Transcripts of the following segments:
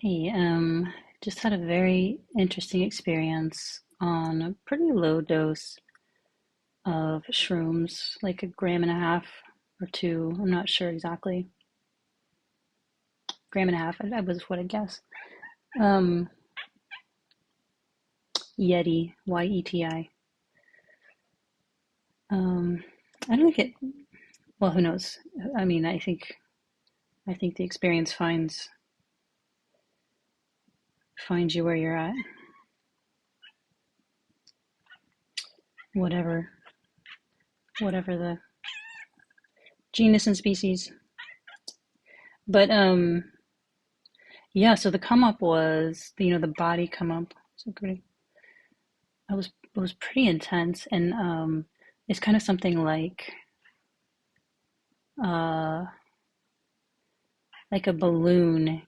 Hey, just had a very interesting experience on a pretty low dose of shrooms, like a gram and a half or two. I'm not sure exactly. Gram and a half, I was what I guess. Um, Yeti, Yeti. Um, I don't think it. Well, who knows? I mean, I think the experience finds you where you're at. Whatever, whatever the genus and species. But yeah. So the come up was, the body come up. So great. It was pretty intense, and it's kind of something uh like a balloon,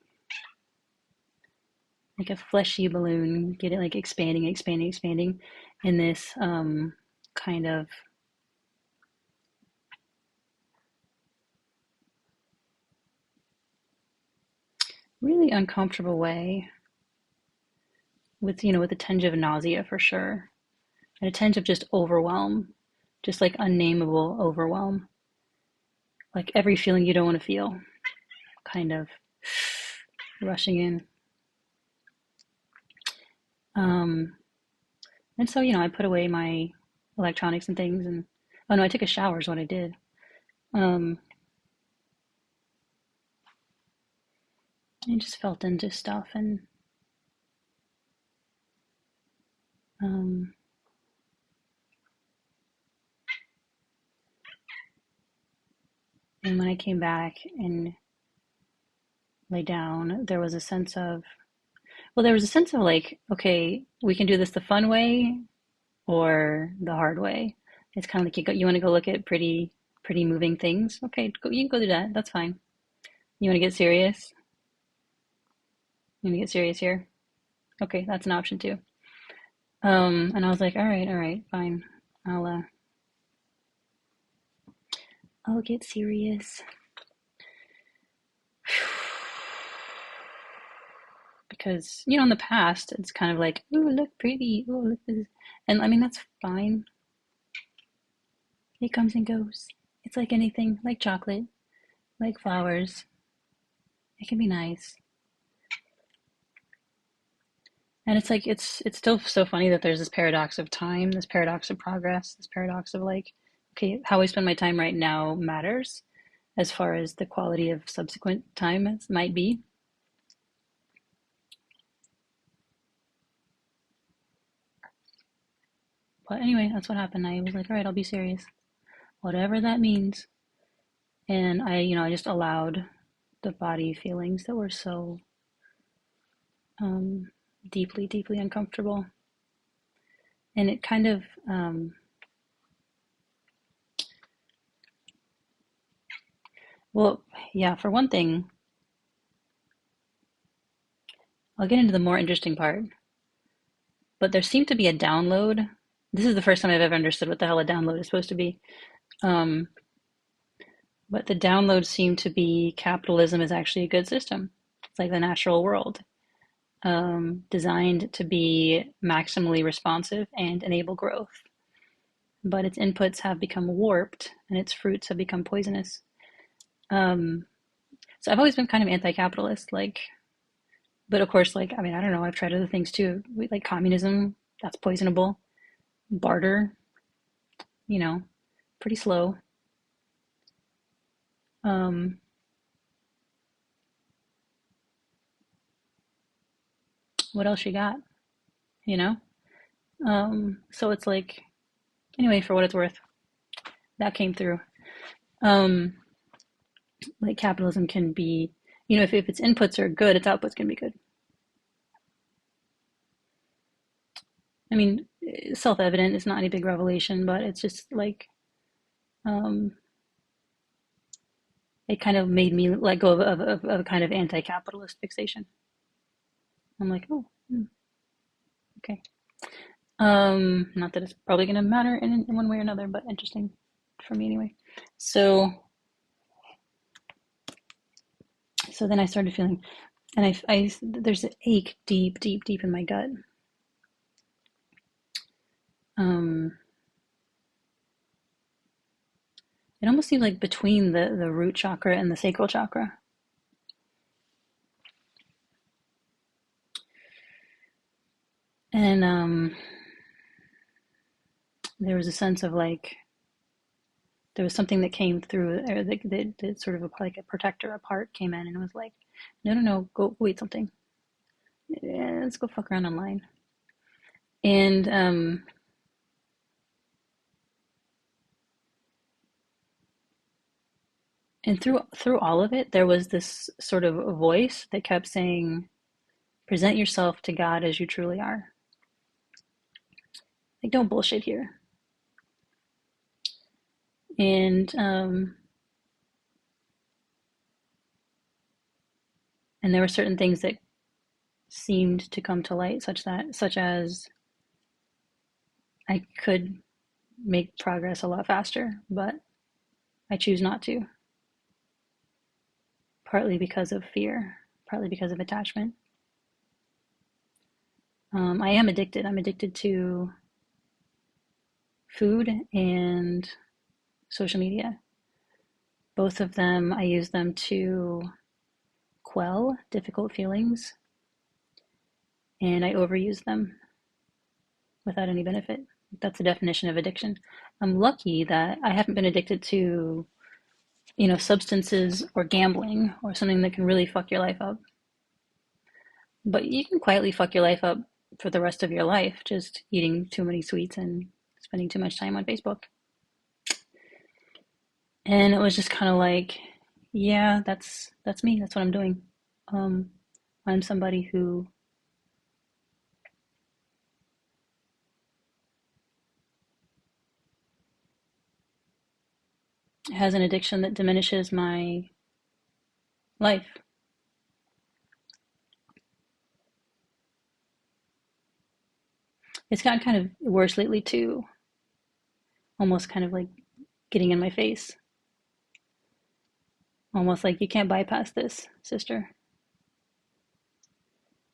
like a fleshy balloon, get it like expanding, expanding, expanding in this kind of really uncomfortable way with with a tinge of nausea for sure, and a tinge of just overwhelm, just like unnameable overwhelm, like every feeling you don't want to feel, kind of rushing in. Um, and so, I put away my electronics and things, and oh no, I took a shower is what I did. Um, I just felt into stuff, um, and when I came back and lay down, there was a sense of like, okay, we can do this the fun way or the hard way. It's kind of like you want to go look at pretty moving things. Okay, you can go do that. That's fine. You want to get serious? You want to get serious here? Okay, that's an option too. And I was like, all right, fine. I'll uh, I'll get serious because in the past it's kind of like, oh, look pretty, oh, look this, and I mean that's fine. It comes and goes. It's like anything, like chocolate, like flowers. It can be nice. And it's like it's still so funny that there's this paradox of time, this paradox of progress, this paradox of like, okay, how I spend my time right now matters as far as the quality of subsequent time might be. But anyway, that's what happened. I was like, all right, I'll be serious, whatever that means. And I just allowed the body feelings that were so um, deeply, deeply uncomfortable. And it kind of, well, yeah, for one thing, I'll get into the more interesting part, but there seemed to be a download. This is the first time I've ever understood what the hell a download is supposed to be. Um, but the download seemed to be capitalism is actually a good system. It's like the natural world, designed to be maximally responsive and enable growth. But its inputs have become warped and its fruits have become poisonous. Um, so I've always been kind of anti-capitalist, like, but of course, like, I mean, I don't know, I've tried other things too, like communism, that's poisonable. Barter, you know, pretty slow. Um, what else you got, you know? So it's like, anyway, for what it's worth, that came through. Um, like capitalism can be, if its inputs are good, its outputs can be good. I mean, self-evident, it's not any big revelation, but it's just like, um, it kind of made me let go of a kind of anti-capitalist fixation. I'm like, oh, okay. Not that it's probably going to matter in one way or another, but interesting for me anyway. So, so then I started feeling And there's an ache deep, deep, deep in my gut. Um, it almost seems like between the root chakra and the sacral chakra. And there was a sense of like there was something that came through, or that sort of like a protector, a part came in and was like, no, no, no, go eat something. Yeah, let's go fuck around online. And through all of it, there was this sort of voice that kept saying, "Present yourself to God as you truly are. Like, don't bullshit here." And and there were certain things that seemed to come to light, such as I could make progress a lot faster, but I choose not to, partly because of fear, partly because of attachment. I am addicted. I'm addicted to food and social media. Both of them, I use them to quell difficult feelings, and I overuse them without any benefit. That's the definition of addiction. I'm lucky that I haven't been addicted to, substances or gambling or something that can really fuck your life up. But you can quietly fuck your life up for the rest of your life just eating too many sweets and spending too much time on Facebook. And it was just kind of like, yeah, that's me. That's what I'm doing. Um, I'm somebody who has an addiction that diminishes my life. It's gotten kind of worse lately too, almost kind of like getting in my face. Almost like you can't bypass this, sister.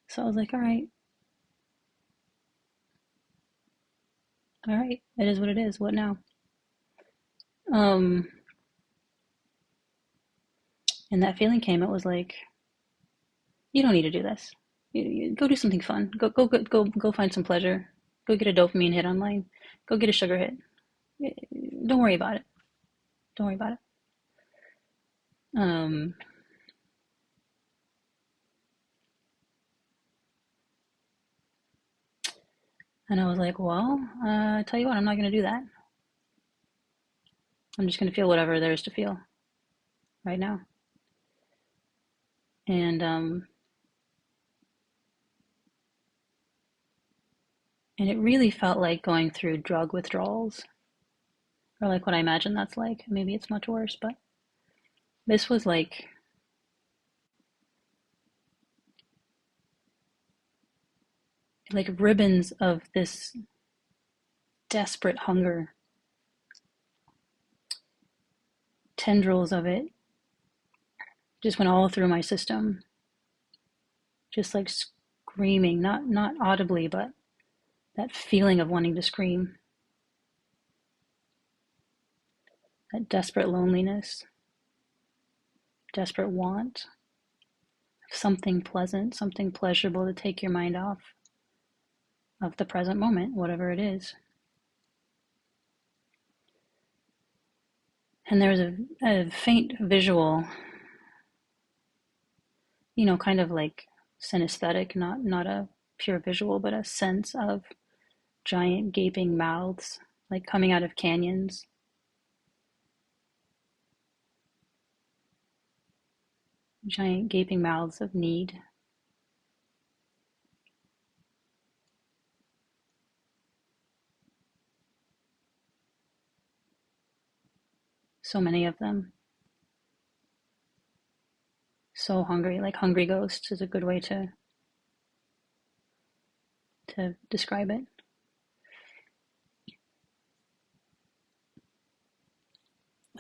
So I was like, all right, it is what it is. What now? Um, and that feeling came. It was like, you don't need to do this. You go do something fun. Go find some pleasure. Go get a dopamine hit online. Go get a sugar hit. Don't worry about it. Don't worry about it. Um, and I was like, well, tell you what, I'm not going to do that. I'm just going to feel whatever there is to feel right now. And it really felt like going through drug withdrawals, or like what I imagine that's like. Maybe it's much worse, but this was like ribbons of this desperate hunger, tendrils of it just went all through my system, just like screaming, not audibly, but that feeling of wanting to scream, that desperate loneliness, desperate want of something pleasant, something pleasurable to take your mind off of the present moment, whatever it is. And there was a faint visual, kind of like synesthetic, not a pure visual, but a sense of giant gaping mouths, like coming out of canyons. Giant gaping mouths of need. So many of them. So hungry, like hungry ghosts is a good way to describe it.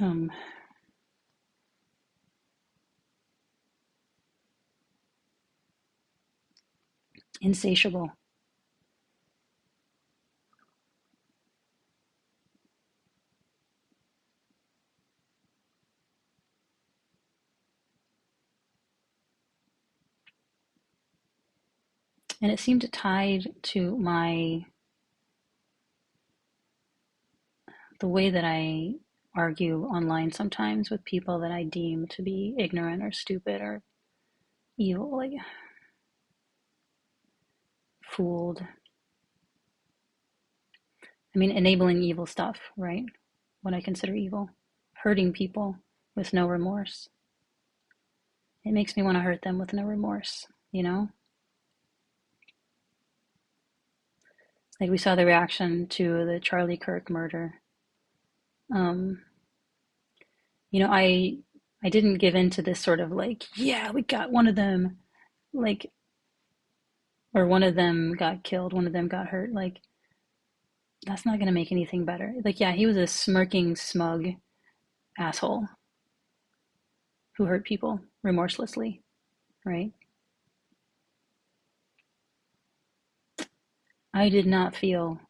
Um, insatiable. And it seemed tied to the way that I argue online sometimes with people that I deem to be ignorant or stupid or evil, like fooled. I mean, enabling evil stuff, right? What I consider evil. Hurting people with no remorse. It makes me want to hurt them with no remorse, you know? Like we saw the reaction to the Charlie Kirk murder. Um, I didn't give in to this sort of like, yeah, we got one of them, like, or one of them got killed, one of them got hurt. Like, that's not gonna make anything better. Like, yeah, he was a smirking, smug asshole who hurt people remorselessly, right? I did not feel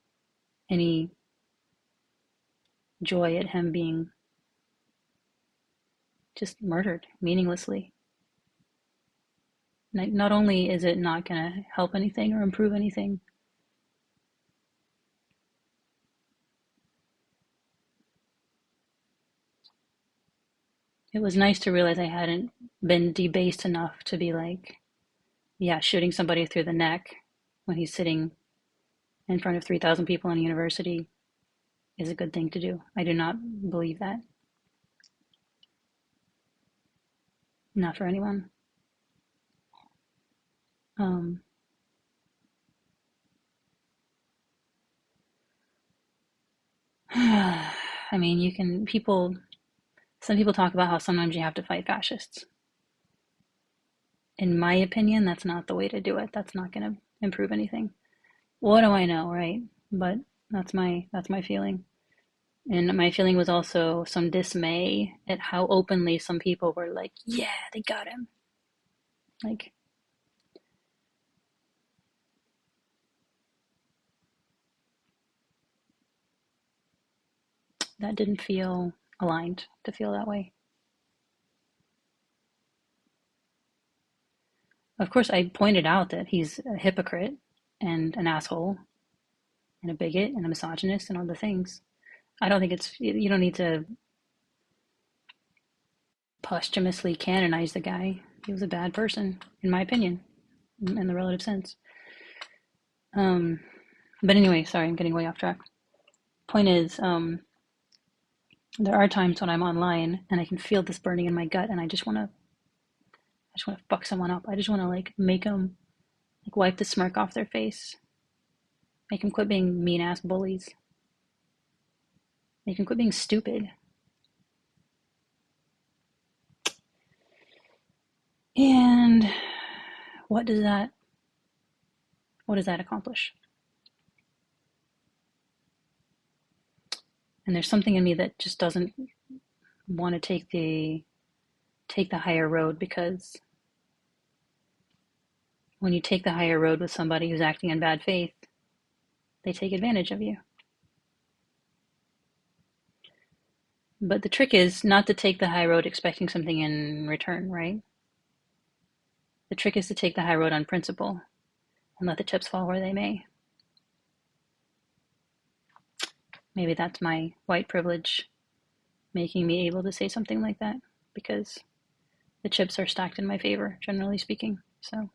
any joy at him being just murdered meaninglessly. Not only is it not going to help anything or improve anything, it was nice to realize I hadn't been debased enough to be like, yeah, shooting somebody through the neck when he's sitting in front of 3,000 people in a university is a good thing to do. I do not believe that. Not for anyone. Um, I mean, some people talk about how sometimes you have to fight fascists. In my opinion, that's not the way to do it. That's not going to improve anything. What do I know, right? But that's my feeling. And my feeling was also some dismay at how openly some people were like, "Yeah, they got him." Like that didn't feel aligned to feel that way. Of course, I pointed out that he's a hypocrite and an asshole and a bigot and a misogynist and all the things. I don't think you don't need to posthumously canonize the guy. He was a bad person, in my opinion, in the relative sense. Um, but anyway, sorry, I'm getting way off track. Point is, there are times when I'm online and I can feel this burning in my gut, and I just want to fuck someone up. I just want to like make them like wipe the smirk off their face, make them quit being mean ass bullies, make them quit being stupid. And what does that what does that accomplish? And there's something in me that just doesn't want to take the higher road, because when you take the higher road with somebody who's acting in bad faith, they take advantage of you. But the trick is not to take the high road expecting something in return, right? The trick is to take the high road on principle and let the chips fall where they may. Maybe that's my white privilege making me able to say something like that, because the chips are stacked in my favor, generally speaking. So,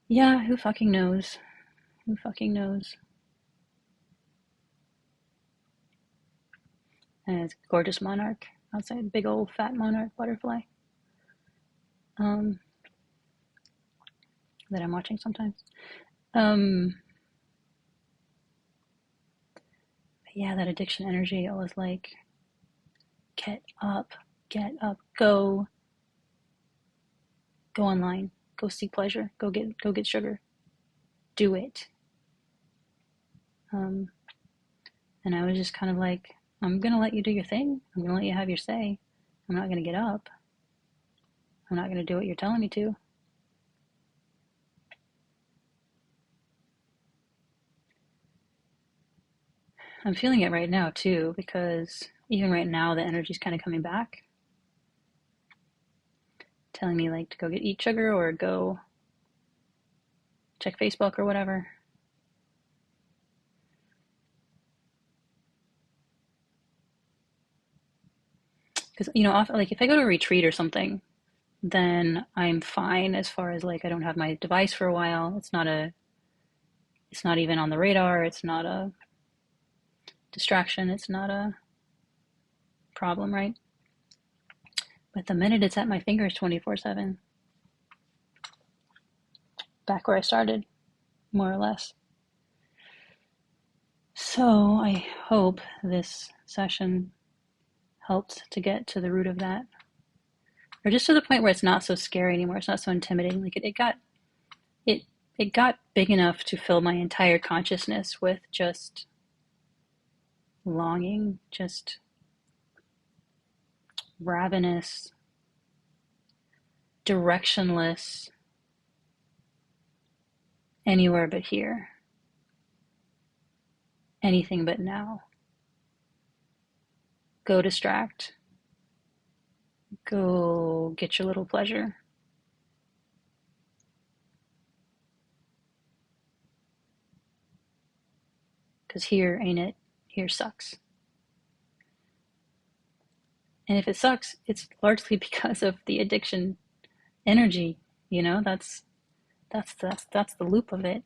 yeah, who fucking knows? Who fucking knows? And it's a gorgeous monarch outside, big old fat monarch butterfly, um, that I'm watching sometimes. Um, yeah, that addiction energy, I was like, up, get up, go online, go seek pleasure, go get sugar, do it. Um, and I was just kind of like, I'm gonna let you do your thing. I'm gonna let you have your say. I'm not gonna get up. I'm not gonna do what you're telling me to. I'm feeling it right now too, because even right now the energy's kind of coming back, telling me like to go get eat sugar or go check Facebook or whatever. Because often, like if I go to a retreat or something, then I'm fine as far as like I don't have my device for a while. It's not even on the radar. It's not a distraction. It's not a problem, right? But the minute it's at my fingers 24/7, back where I started, more or less. So I hope this session helped to get to the root of that, or just to the point where it's not so scary anymore. It's not so intimidating. Like it it got big enough to fill my entire consciousness with just longing, just ravenous, directionless, anywhere but here, anything but now. Go distract, go get your little pleasure. Because here ain't it. Here sucks. And if it sucks, it's largely because of the addiction energy. That's the loop of it.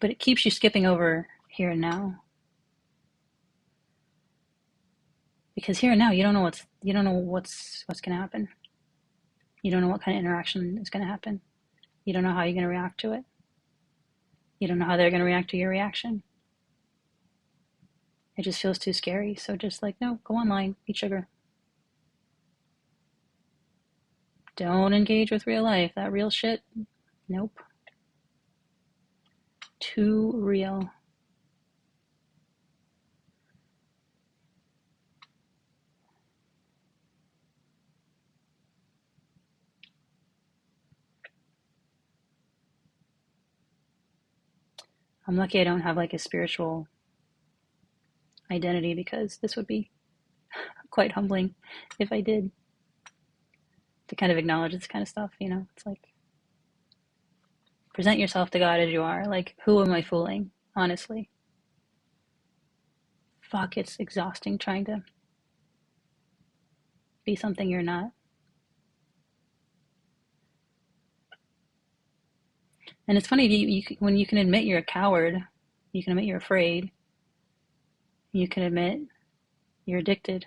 But it keeps you skipping over here and now. Because here and now you don't know what's gonna happen. You don't know what kind of interaction is gonna happen. You don't know how you're gonna react to it. You don't know how they're gonna react to your reaction. It just feels too scary. So just like, no, go online, eat sugar. Don't engage with real life. That real shit, nope. Too real. I'm lucky I don't have like a spiritual identity, because this would be quite humbling if I did, to kind of acknowledge this kind of stuff. It's like, present yourself to God as you are. Like, who am I fooling? Honestly. Fuck, it's exhausting trying to be something you're not. And it's funny, when you can admit you're a coward, you can admit you're afraid, you can admit you're addicted.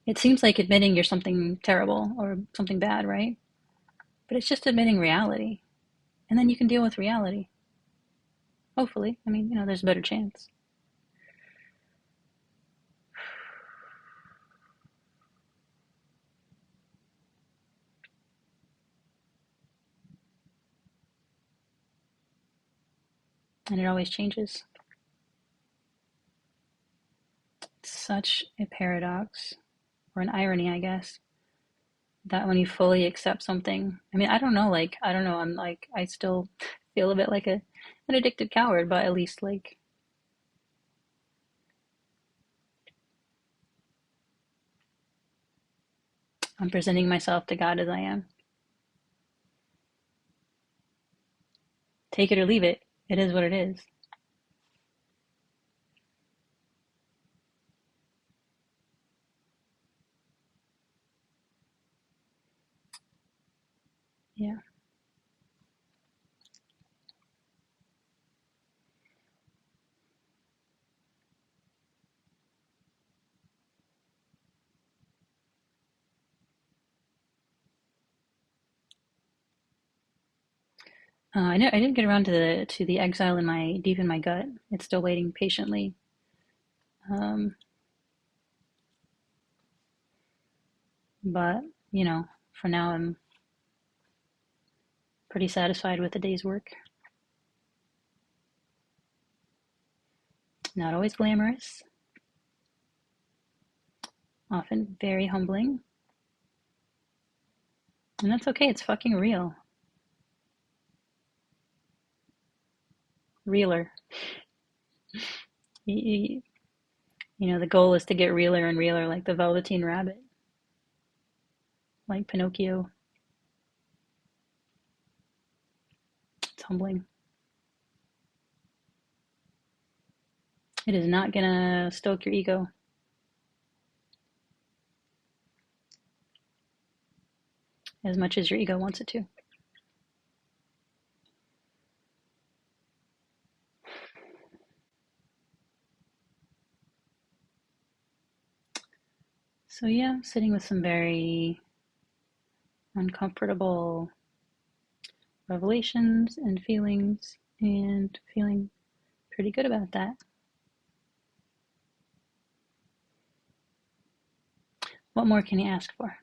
It seems like admitting you're something terrible or something bad, right? But it's just admitting reality. And then you can deal with reality. Hopefully. I mean, there's a better chance. And it always changes. It's such a paradox, or an irony, I guess, that when you fully accept something, I mean, I don't know, I'm like, I still feel a bit like an addicted coward, but at least like I'm presenting myself to God as I am. Take it or leave it. It is what it is. Yeah. I didn't get around to the exile in my deep in my gut. It's still waiting patiently. Um, but for now, I'm pretty satisfied with the day's work. Not always glamorous, often very humbling. And that's okay, it's fucking real. Realer. You, the goal is to get realer and realer, like the Velveteen Rabbit, like Pinocchio. It's humbling. It is not gonna stoke your ego as much as your ego wants it to. So, yeah, sitting with some very uncomfortable revelations and feelings, and feeling pretty good about that. What more can you ask for?